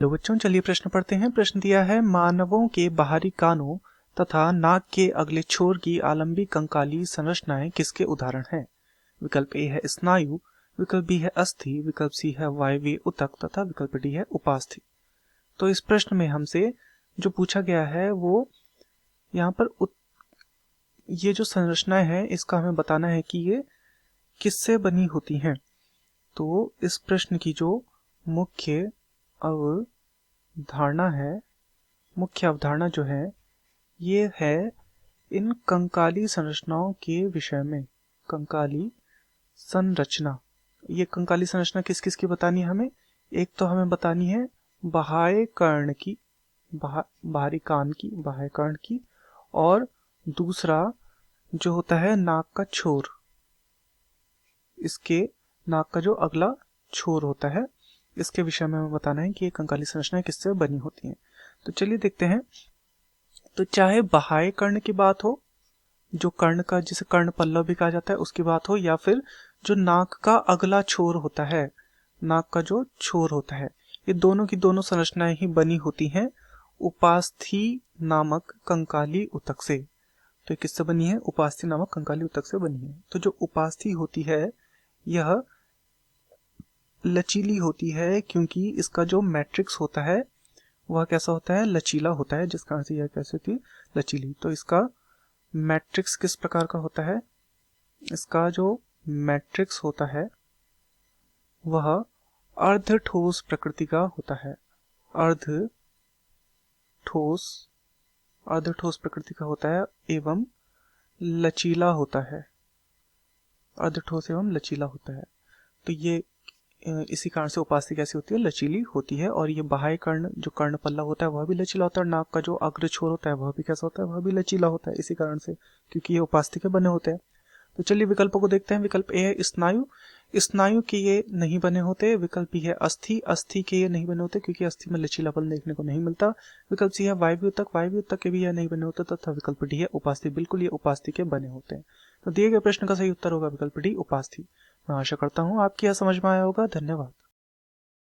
लो बच्चों, चलिए प्रश्न पढ़ते हैं। प्रश्न दिया है, मानवों के बाहरी कानों तथा नाक के अगले छोर की आलंबिक कंकाली संरचनाएं किसके उदाहरण हैं? विकल्प ए है स्नायु, विकल्प बी है अस्थि, विकल्प सी है वायवीय ऊतक तथा विकल्प डी है उपास्थि। तो इस प्रश्न में हमसे जो पूछा गया है वो यहाँ पर ये जो संरचनाएं हैं इसका हमें बताना है कि ये किससे बनी होती हैं। तो इस प्रश्न की जो मुख्य अवधारणा जो है ये है इन कंकाली संरचनाओं के विषय में। कंकाली संरचना, ये कंकाली संरचना किस किस की बतानी है हमें? एक तो हमें बतानी है बाह्य कर्ण की, बाहरी कान की, बाह्य कर्ण की, और दूसरा जो होता है नाक का छोर, इसके नाक का जो अगला छोर होता है इसके विषय में हमें बताना है कि ये कंकाली संरचनाएं किससे बनी होती हैं। तो चलिए देखते हैं। तो चाहे बाह्य कर्ण की बात हो, जो कर्ण का, जिसे कर्ण पल्लव भी कहा जाता है, उसकी बात हो, या फिर जो नाक का अगला छोर होता है, नाक का जो छोर होता है, ये दोनों की दोनों संरचनाएं ही बनी होती हैं उपास्थि नामक कंकाली ऊतक से। तो किससे बनी है? उपास्थि नामक कंकाली ऊतक से बनी है। तो जो उपास्थि होती है यह लचीली होती है, क्योंकि इसका जो मैट्रिक्स होता है वह कैसा होता है? लचीला होता है, जिस कारण से यह कैसे होती है? लचीली। तो इसका मैट्रिक्स किस प्रकार का होता है? इसका जो मैट्रिक्स होता है वह अर्ध ठोस प्रकृति का होता है। अर्ध ठोस प्रकृति का होता है एवं लचीला होता है। अर्ध ठोस एवं लचीला होता है। तो ये इसी कारण से उपास्थि कैसी होती है? लचीली होती है। और ये बाह्य कर्ण, जो कर्ण पल्ला होता है वह भी लचीला होता है, और नाक का जो अग्र छोर होता है वह भी कैसा होता है? वह भी लचीला होता है, इसी कारण से, क्योंकि ये उपास्थि के बने होते हैं। तो चलिए विकल्पों को देखते हैं। विकल्प ए है स्नायु, स्नायु के ये नहीं बने होते। विकल्प बी है अस्थि, अस्थि के ये नहीं बने होते क्योंकि अस्थि में लचीलापन देखने को नहीं मिलता। विकल्प सी है वायवीय ऊतक, वायवीय ऊतक के भी यह नहीं बने होते। तथा विकल्प डी है उपास्थि, बिल्कुल ये उपास्थि के बने होते हैं। तो दिए गए प्रश्न का सही उत्तर होगा विकल्प डी, उपास्थि। मैं आशा करता हूँ आपकी यह समझ में आया होगा। धन्यवाद।